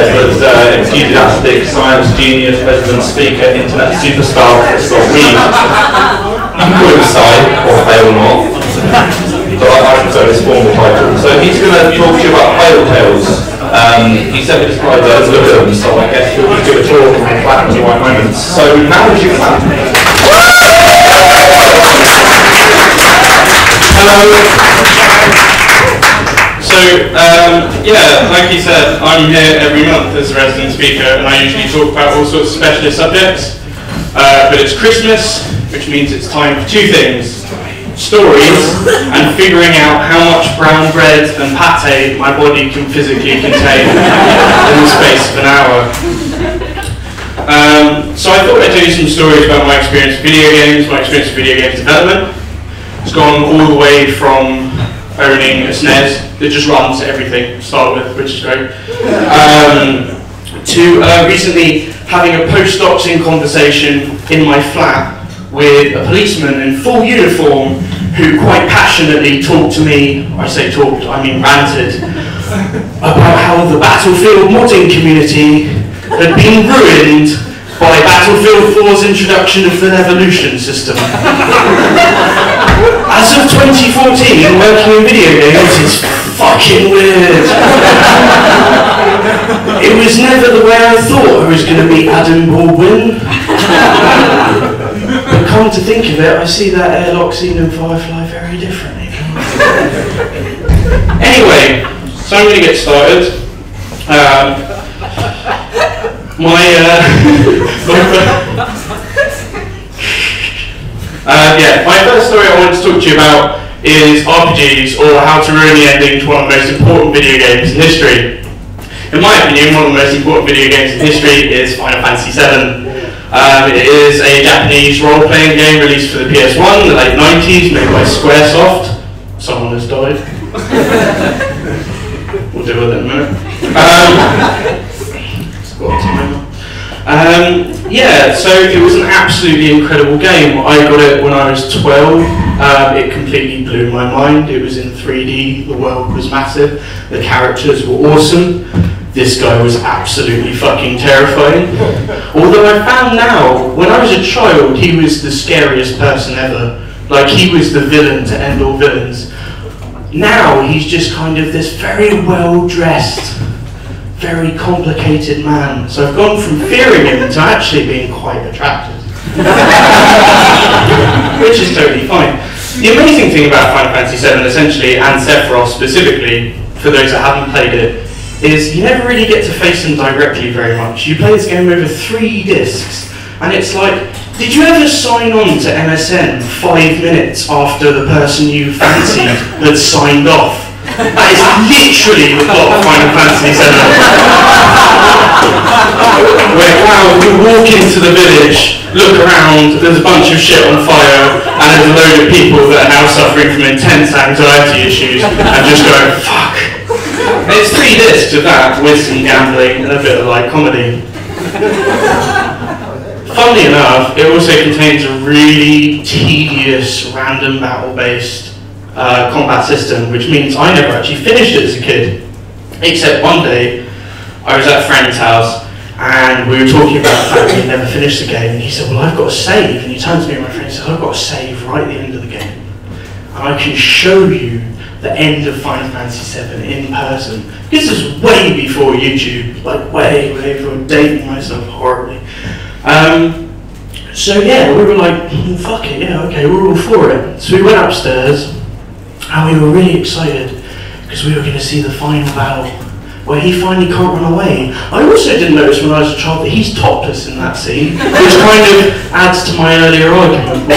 said was enthusiastic, science genius, president, speaker, internet superstar, Christos Reid. You can call him Psy, or Fail Not, but I prefer his formal title. So he's going to talk to you about Fail Tales. He said he described it as a film, so I guess he'll give a talk and clap at the right moments. So now would you clap? So, yeah, like he said, I'm here every month as a resident speaker, and I usually talk about all sorts of specialist subjects. But it's Christmas, which means it's time for two things: stories and figuring out how much brown bread and pate my body can physically contain in the space of an hour. So I thought I'd tell you some stories about my experience with video games, my experience with video games development. It's gone all the way from owning a SNES that just runs everything to start with, which is great, to recently having a post-doxing conversation in my flat with a policeman in full uniform who quite passionately talked to me, I say talked, I mean ranted, about how the Battlefield modding community had been ruined by Battlefield 4's introduction of the evolution system. As of 2014, working in video games is fucking weird. It was never the way I thought I was going to be Adam Baldwin. But come to think of it, I see that airlock scene in Firefly very differently. Anyway, so I'm going to get started. My first story I wanted to talk to you about is RPGs, or how to ruin the ending to one of the most important video games in history. In my opinion, one of the most important video games in history is Final Fantasy VII. It is a Japanese role-playing game released for the PS1 in the late 90s, made by Squaresoft. Someone has died. We'll deal with it in a minute. It's got a timer. Yeah, so it was an absolutely incredible game. I got it when I was 12. It completely blew my mind. It was in 3D, the world was massive, the characters were awesome. This guy was absolutely fucking terrifying. Although I found now, when I was a child, he was the scariest person ever. Like, he was the villain to end all villains. Now, he's just kind of this very well-dressed, very complicated man. So I've gone from fearing him to actually being quite attracted. Which is totally fine. The amazing thing about Final Fantasy VII, essentially, and Sephiroth specifically, for those that haven't played it, is you never really get to face them directly very much. You play this game over 3 discs, and it's like, did you ever sign on to MSN 5 minutes after the person you fancied had signed off? That is literally the plot of Final Fantasy VII. Where, wow, you walk into the village, look around, there's a bunch of shit on fire, and there's a load of people that are now suffering from intense anxiety issues, and just go, fuck. And it's 3 discs of that, with some gambling and a bit of light comedy. Funnily enough, it also contains a really tedious, random battle-based combat system, which means I never actually finished it as a kid. Except one day, I was at a friend's house, and we were talking about the fact that he'd never finished the game, and he said, well, I've got a save. And he turned to me and my friend and said, I've got a save right at the end of the game. And I can show you the end of Final Fantasy VII in person. This is way before YouTube, like way before, dating myself horribly. So yeah, we were like, fuck it, yeah, okay, we're all for it. So we went upstairs, and we were really excited, because we were going to see the final battle, where he finally can't run away. I also didn't notice when I was a child that he's topless in that scene, which kind of adds to my earlier argument.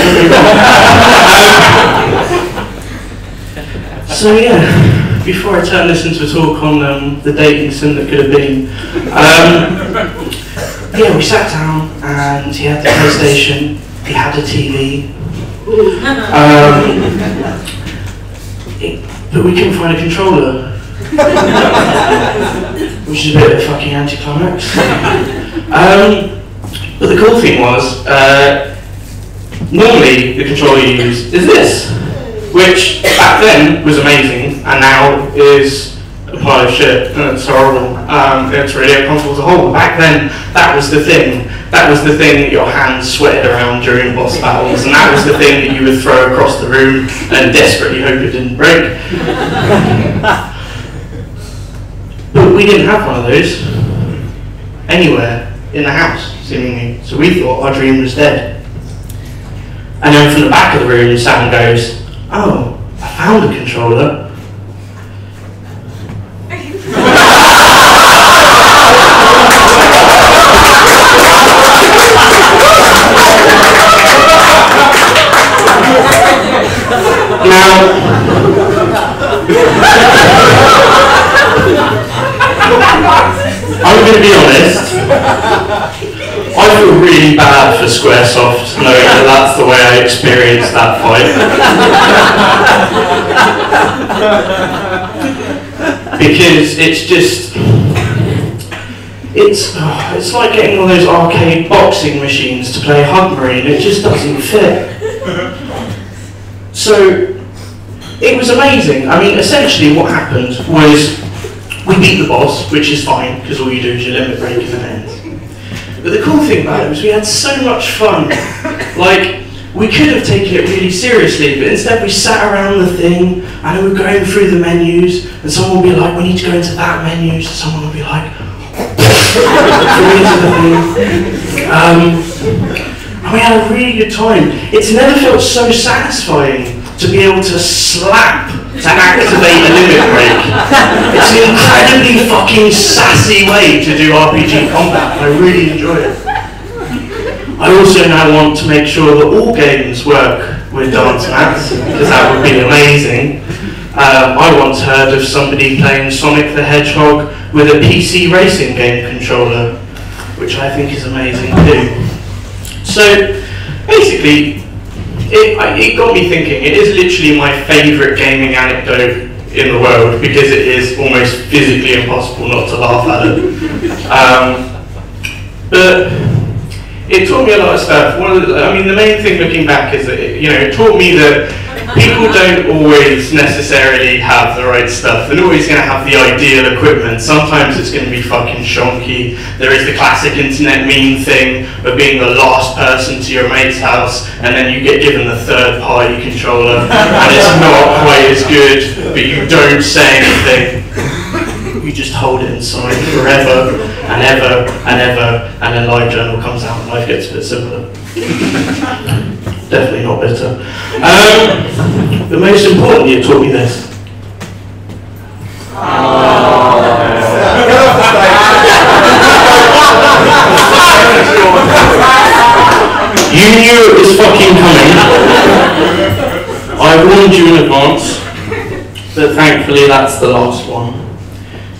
So yeah, before I turn this into a talk on the dating sim that could have been, yeah, we sat down and he had the PlayStation, he had a TV, but we couldn't find a controller, which is a bit of a fucking anticlimax. But the cool thing was, normally the controller you use is this, which back then was amazing and now is pile of shit, and it's horrible. It's really uncomfortable to hold. Back then, that was the thing. That was the thing that your hands sweated around during boss battles, and that was the thing that you would throw across the room and desperately hope it didn't break. But we didn't have one of those anywhere in the house, seemingly. So we thought our dream was dead. And then from the back of the room, Sam goes, "Oh, I found a controller." Now, I'm going to be honest, I feel really bad for Squaresoft knowing that that's the way I experienced that fight. Because it's just, it's like getting one of those arcade boxing machines to play Hug Marine. It just doesn't fit. So, it was amazing. I mean, essentially what happened was we beat the boss, which is fine, because all you do is you limit break and then ends. But the cool thing about it was we had so much fun. Like, we could have taken it really seriously, but instead we sat around the thing, and we were going through the menus, and someone would be like, "We need to go into that menu," so someone would be like, into the thing. And we had a really good time. It's never felt so satisfying to be able to slap to activate a limit break. It's an incredibly fucking sassy way to do RPG combat, and I really enjoy it. I also now want to make sure that all games work with dance mats, because that would be amazing. I once heard of somebody playing Sonic the Hedgehog with a PC racing game controller, which I think is amazing too. So, basically, it got me thinking. It is literally my favourite gaming anecdote in the world, because it is almost physically impossible not to laugh at it. But it taught me a lot of stuff. I mean, the main thing looking back is that it taught me that people don't always necessarily have the right stuff. They're not always going to have the ideal equipment. Sometimes it's going to be fucking shonky. There is the classic internet meme thing of being the last person to your mate's house, and then you get given the third-party controller, and it's not quite as good, but you don't say anything. You just hold it inside forever and ever and ever, and then LiveJournal comes out and life gets a bit simpler. Definitely not bitter. But most importantly, it taught me this. You knew it was fucking coming. I warned you in advance, but thankfully that's the last one.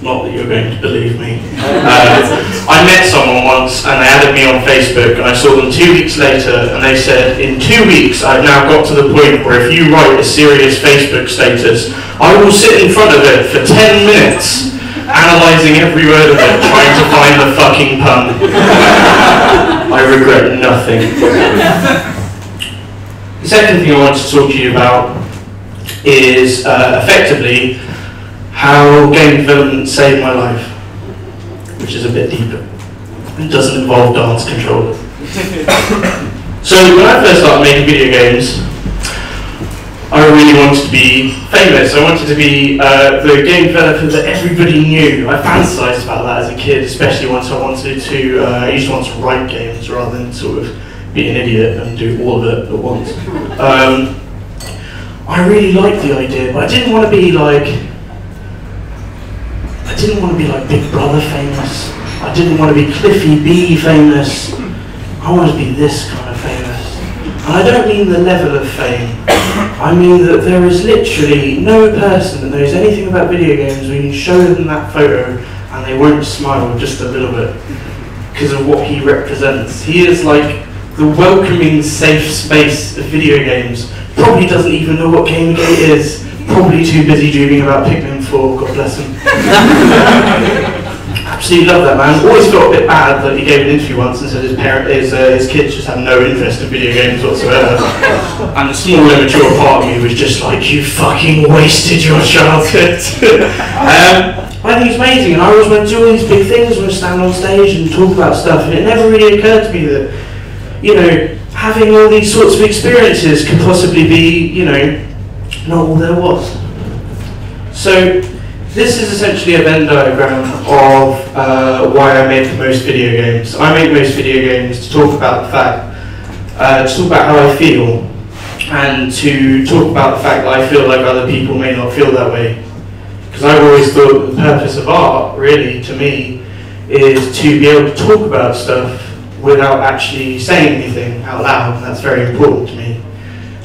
Not that you're going to believe me. I met someone once and they added me on Facebook, and I saw them 2 weeks later and they said, "In 2 weeks I've now got to the point where if you write a serious Facebook status, I will sit in front of it for 10 minutes analysing every word of it, trying to find the fucking pun." I regret nothing. The second thing I want to talk to you about is effectively how game development saved my life, which is a bit deeper. It doesn't involve dance controllers. So when I first started making video games, I really wanted to be famous. I wanted to be the game developer that everybody knew. I fantasized about that as a kid, especially once I wanted to, I used to want to write games rather than sort of be an idiot and do all of it at once. I really liked the idea, but I didn't want to be like Big Brother famous. I didn't want to be Cliffy B famous. I wanted to be this kind of famous. And I don't mean the level of fame. I mean that there is literally no person that knows anything about video games when you show them that photo and they won't smile just a little bit because of what he represents. He is like the welcoming, safe space of video games. Probably doesn't even know what Gamergate is. Probably too busy dreaming about Pikmin 4, God bless him. absolutely love that man. Always felt a bit bad that he gave an interview once and said his kids just have no interest in video games whatsoever. And the small immature part of me was just like, you fucking wasted your childhood. I think it's amazing, and I always want to do all these big things when I stand on stage and talk about stuff, and it never really occurred to me that, you know, having all these sorts of experiences could possibly be, you know, not all there was. So this is essentially a Venn diagram of why I make most video games. I make most video games to talk about the fact, to talk about how I feel, and to talk about the fact that I feel like other people may not feel that way. Because I've always thought the purpose of art, really, to me, is to be able to talk about stuff without actually saying anything out loud. That's very important to me.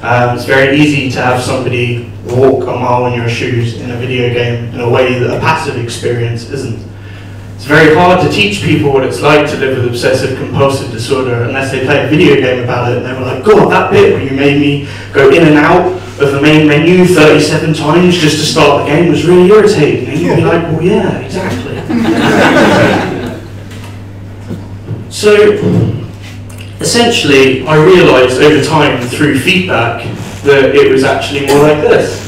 It's very easy to have somebody walk a mile in your shoes in a video game in a way that a passive experience isn't. It's very hard to teach people what it's like to live with obsessive compulsive disorder unless they play a video game about it and they were like, God, that bit where you made me go in and out of the main menu 37 times just to start the game was really irritating. And you'd be like, well, yeah, exactly. So, essentially, I realised over time through feedback that it was actually more like this.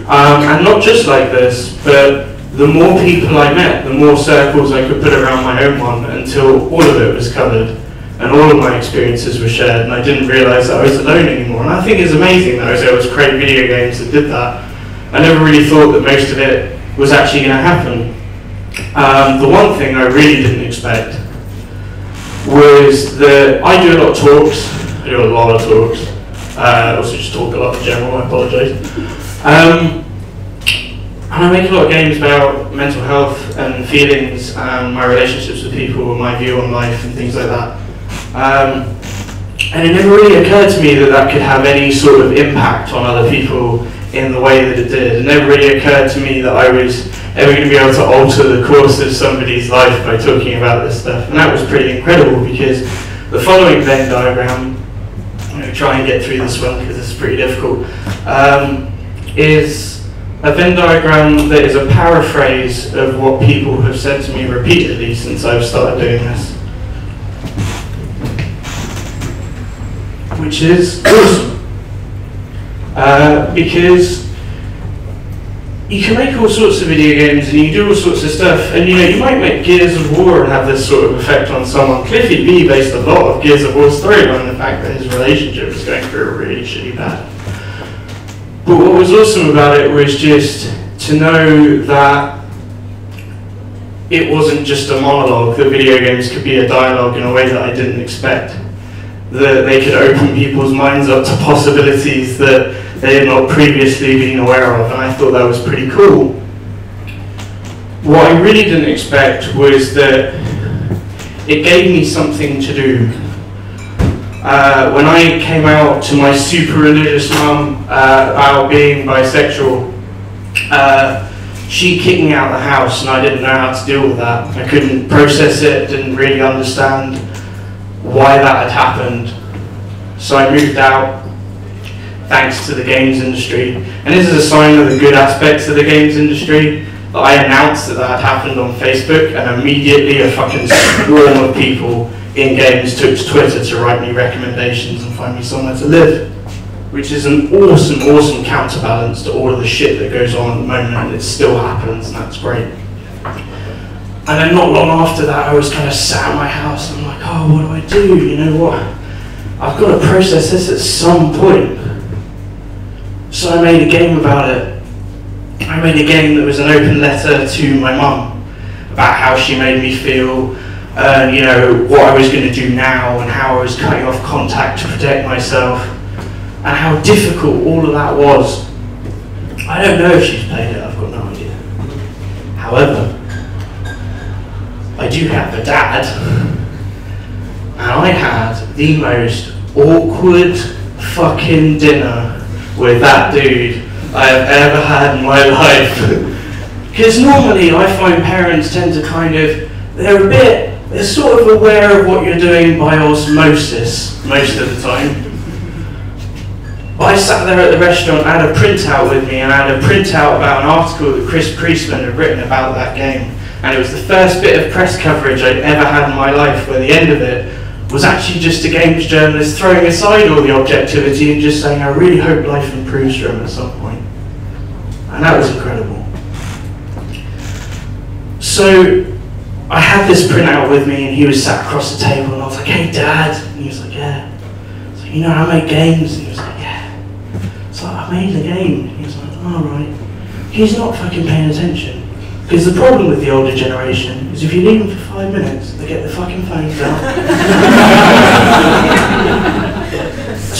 And not just like this, but the more people I met, the more circles I could put around my own one until all of it was covered and all of my experiences were shared, and I didn't realise that I was alone anymore. And I think it's amazing that I was able to create video games that did that. I never really thought that most of it was actually going to happen. The one thing I really didn't expect was that I do a lot of talks. I do a lot of talks. I also just talk a lot in general, I apologise. And I make a lot of games about mental health and feelings and my relationships with people and my view on life and things like that. And it never really occurred to me that that could have any sort of impact on other people in the way that it did. It never really occurred to me that I was ever going to be able to alter the course of somebody's life by talking about this stuff. And that was pretty incredible because the following Venn diagram, I'm going to try and get through this one because it's pretty difficult, is a Venn diagram that is a paraphrase of what people have said to me repeatedly since I've started doing this. Which is awesome. Because you can make all sorts of video games and you can do all sorts of stuff, and you know, you might make Gears of War and have this sort of effect on someone. Cliffy B based a lot of Gears of War's storyline on the fact that his relationship was going through a really shitty bad. But what was awesome about it was just to know that it wasn't just a monologue, that video games could be a dialogue in a way that I didn't expect. That they could open people's minds up to possibilities that they had not previously been aware of, and I thought that was pretty cool. What I really didn't expect was that it gave me something to do. When I came out to my super religious mum about being bisexual, she kicked me out of the house and I didn't know how to deal with that. I couldn't process it, didn't really understand why that had happened. So I moved out, thanks to the games industry. And this is a sign of the good aspects of the games industry, that I announced that that had happened on Facebook, and immediately a fucking swarm of people in games took to Twitter to write me recommendations and find me somewhere to live, which is an awesome, awesome counterbalance to all of the shit that goes on at the moment, and it still happens, and that's great. And then not long after that, I was kind of sat in my house, and I'm like, oh, what do I do? You know what? I've got to process this at some point. So I made a game about it. I made a game that was an open letter to my mum about how she made me feel, you know, what I was going to do now, and how I was cutting off contact to protect myself, and how difficult all of that was. I don't know if she's played it, I've got no idea. However, I do have a dad, and I had the most awkward fucking dinner with that dude I have ever had in my life. Because normally I find parents tend to kind of, they're sort of aware of what you're doing by osmosis most of the time. But I sat there at the restaurant, I had a printout with me, and I had a printout about an article that Chris Priestman had written about that game. And it was the first bit of press coverage I'd ever had in my life where the end of it was actually just a games journalist throwing aside all the objectivity and just saying, I really hope life improves for him at some point. And that was incredible. So I had this printout with me and he was sat across the table and I was like, hey Dad, and he was like, yeah. I was like, you know I make games? And he was like, yeah. So I made the game. And he was like, all right. He's not fucking paying attention. Because the problem with the older generation is if you leave them for 5 minutes, they get the fucking phones out.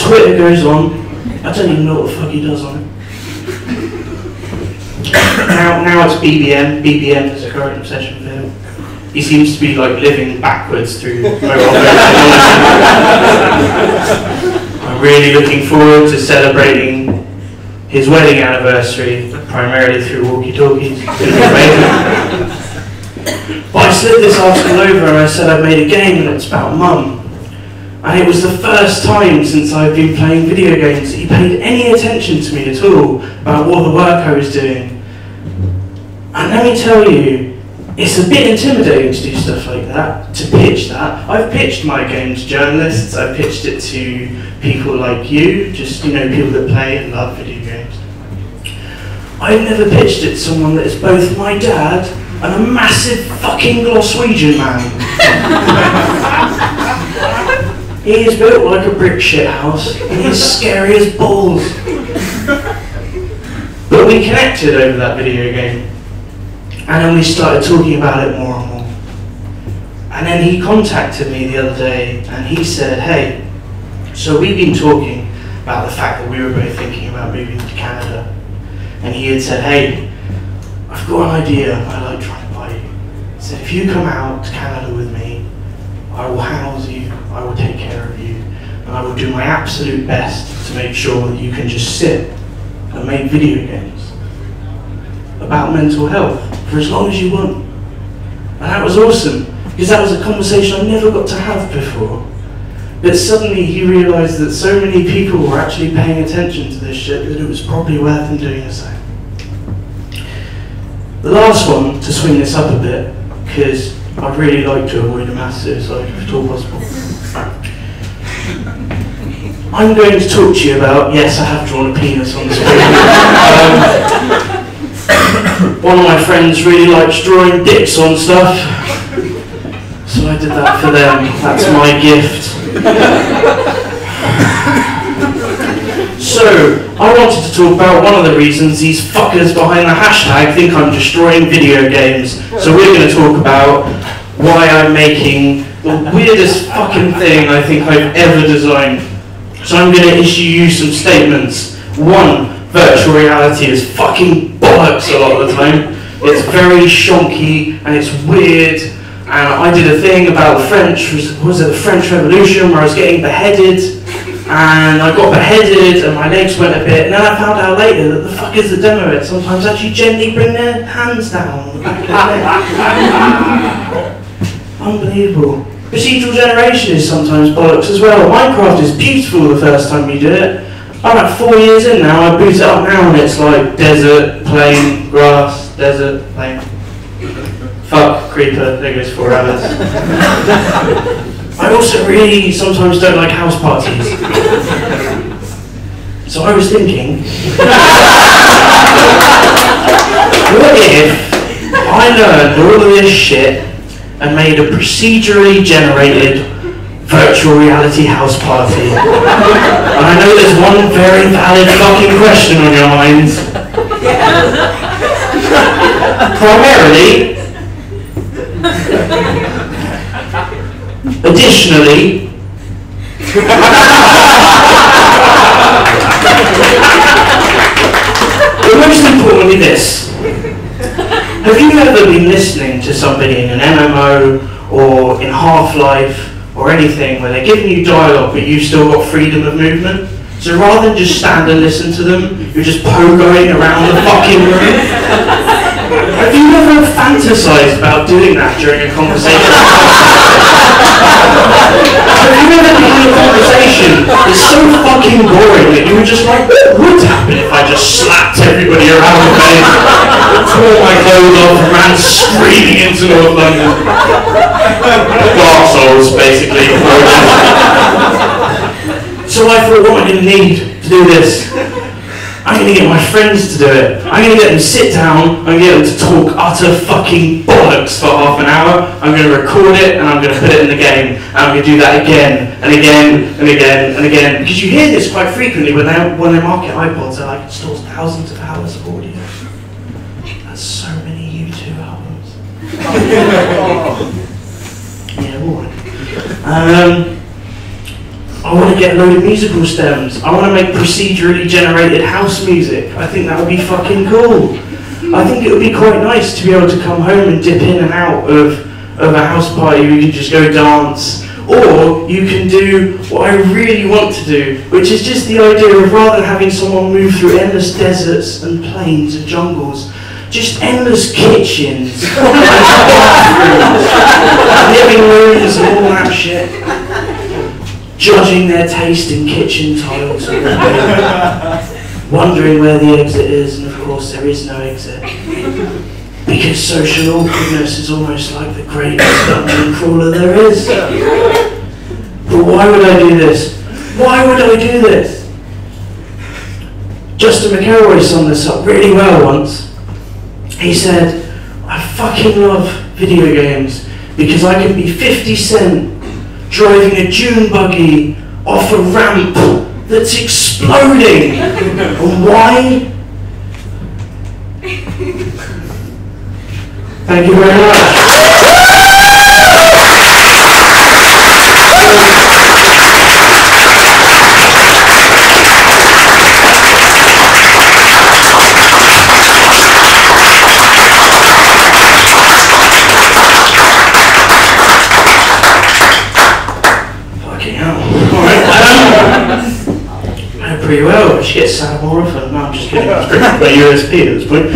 Twitter goes on. I don't even know what the fuck he does on it. Now it's BBM. BBM is a current obsession for him. He seems to be like living backwards through mobile technology. I'm really looking forward to celebrating his wedding anniversary, primarily through walkie-talkies. But I slid this article over and I said I'd made a game and it's about Mum. And it was the first time since I've been playing video games that he paid any attention to me at all about what the work I was doing. And let me tell you, it's a bit intimidating to do stuff like that, to pitch that. I've pitched my game to journalists, I've pitched it to people like you, just, you know, people that play and love video games. I've never pitched it to someone that is both my dad and a massive fucking Glaswegian man. He is built like a brick shit house, and he's scary as balls. But we connected over that video game. And then we started talking about it more and more. And then he contacted me the other day and he said, hey, so we've been talking about the fact that we were both thinking about moving to Canada. And he had said, hey, I've got an idea I'd like trying to buy you. He said, if you come out to Canada with me, I will house you, I will take care of you, and I will do my absolute best to make sure that you can just sit and make video games about mental health for as long as you want. And that was awesome, because that was a conversation I never got to have before. But suddenly he realised that so many people were actually paying attention to this shit that it was probably worth him doing the same. The last one, to swing this up a bit, because I'd really like to avoid a mass suicide if at all possible. I'm going to talk to you about, yes, I have drawn a penis on the screen. One of my friends really likes drawing dicks on stuff, so I did that for them. That's my gift. So, I wanted to talk about one of the reasons these fuckers behind the hashtag think I'm destroying video games. So we're going to talk about why I'm making the weirdest fucking thing I think I've ever designed. So I'm going to issue you some statements. 1, virtual reality is fucking bollocks a lot of the time. It's very shonky and it's weird. And I did a thing about the French, was it the French Revolution, where I was getting beheaded. And I got beheaded and my legs went a bit. And then I found out later that the fuckers that demo it sometimes actually gently bring their hands down on the back of their neck. Unbelievable. Procedural generation is sometimes bollocks as well. Minecraft is beautiful the first time you do it. I'm about 4 years in now, I boot it up now and it's like desert, plain, grass, desert, plain. Fuck, creeper, there goes 4 hours. I also really sometimes don't like house parties. So I was thinking, what if I learned all of this shit and made a procedurally generated virtual reality house party? And I know there's one very valid fucking question on your minds. Primarily, additionally, but most importantly this, have you ever been listening to somebody in an MMO or in Half-Life or anything where they're giving you dialogue but you've still got freedom of movement? So rather than just stand and listen to them, you're just pogoing around the fucking room? Have you ever fantasized about doing that during a conversation? Have you ever been in a conversation that's so fucking boring that you were just like, what would happen happen if I just slapped everybody around the face, tore my clothes off, and ran screaming into North London. Dark Souls, basically. So I thought, what am I going to need to do this? I'm going to get my friends to do it. I'm going to get them to sit down, I'm going to get them to talk utter fucking bollocks for half an hour, I'm going to record it, and I'm going to put it in the game, and I'm going to do that again, and again, and again, and again. Because you hear this quite frequently when they market iPods, they're like, it stores thousands of hours of audio. That's so many U2 albums. Yeah, alright. I want to get a load of musical stems. I want to make procedurally generated house music. I think that would be fucking cool. I think it would be quite nice to be able to come home and dip in and out of a house party where you can just go dance. Or you can do what I really want to do, which is just the idea of rather than having someone move through endless deserts and plains and jungles, just endless kitchens, and bathrooms, living rooms and all that shit. Judging their taste in kitchen tiles, wondering where the exit is, and of course there is no exit. Because social awkwardness is almost like the greatest dungeon crawler there is. But why would I do this? Why would I do this? Justin McElroy summed this up really well once. He said, I fucking love video games because I can be 50 Cent driving a dune buggy off a ramp that's exploding. And why? Thank you very much. Pretty well, I should get sad more often. No, I'm just kidding. It's pretty much my USP at this point.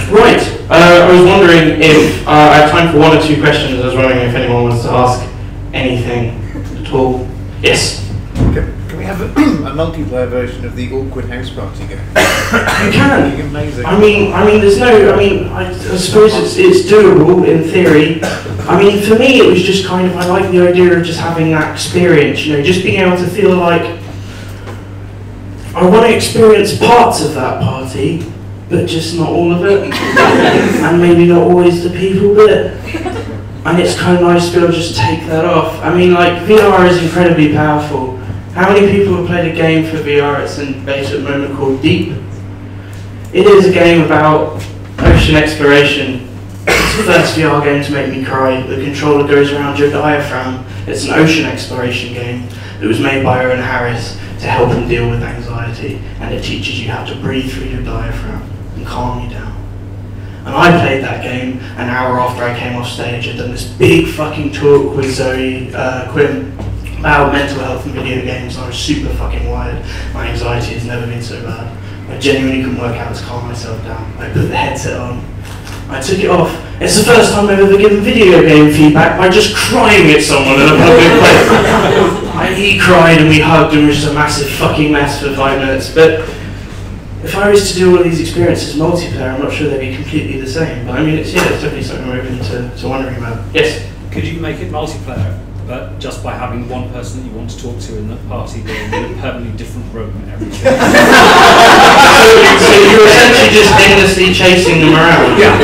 Right, I was wondering if I have time for one or two questions. I was wondering if anyone wants to ask anything at all. Yes? Can we have a multiplayer version of the awkward house party game? You can. Amazing. I mean, there's no. I suppose it's doable in theory. I mean, for me, it was just kind of. I like the idea of just having that experience. You know, just being able to feel like I want to experience parts of that party, but just not all of it, and maybe not always the people bit. And it's kind of nice to be able to just take that off. I mean, like, VR is incredibly powerful. How many people have played a game for VR? It's in beta at the moment called Deep. It is a game about ocean exploration. It's the first VR game to make me cry. The controller goes around your diaphragm. It's an ocean exploration game that was made by Owen Harris to help him deal with anxiety, and it teaches you how to breathe through your diaphragm and calm you down. And I played that game an hour after I came off stage. I'd done this big fucking talk with Zoe Quinn about mental health and video games, and I was super fucking wired. My anxiety has never been so bad. I genuinely couldn't work out how to calm myself down. I put the headset on, I took it off. It's the first time I've ever given video game feedback by just crying at someone in a public place. And he cried and we hugged and it was just a massive fucking mess for 5 minutes. But if I was to do all of these experiences multiplayer, I'm not sure they'd be completely the same. But I mean, it's definitely something we're open to wondering about. Yes? Could you make it multiplayer, but just by having one person that you want to talk to in the party being in a permanently different room every day? So you're essentially just endlessly chasing them around? Yeah.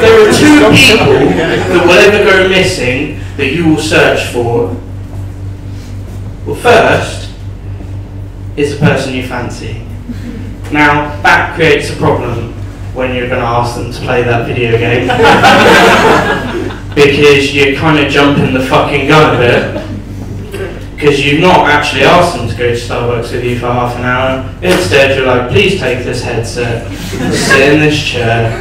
There are 2 people that will ever go missing that you will search for. Well, first is the person you fancy. Now, that creates a problem when you're going to ask them to play that video game. Because you're kind of jumping the fucking gun a bit. Because you've not actually asked them to go to Starbucks with you for half an hour. Instead, you're like, please take this headset, sit in this chair,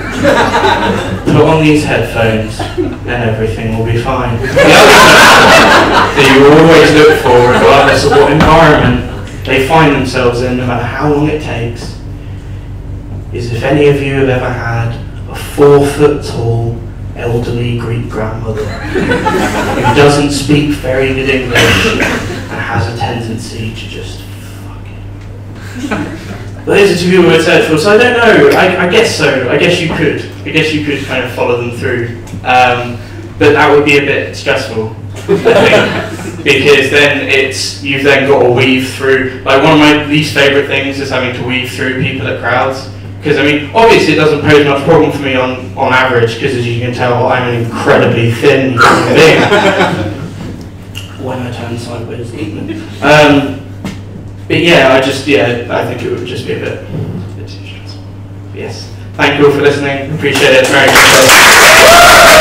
put on these headphones, and everything will be fine. The other person that you always look for, regardless of what environment they find themselves in, no matter how long it takes, is if any of you have ever had a 4-foot-tall elderly Greek grandmother who doesn't speak very good English and has a tendency to just those are two people we'd search for, so I don't know, I guess so, I guess you could kind of follow them through, but that would be a bit stressful, I think, because then you've then got to weave through, like one of my least favourite things is having to weave through people at crowds, because I mean, obviously it doesn't pose much problem for me on average, because as you can tell, I'm an incredibly thin human being. When I turn sideways, but yeah, I think it would just be a bit too stressful. Yes. Thank you all for listening. Appreciate it. Merry Christmas.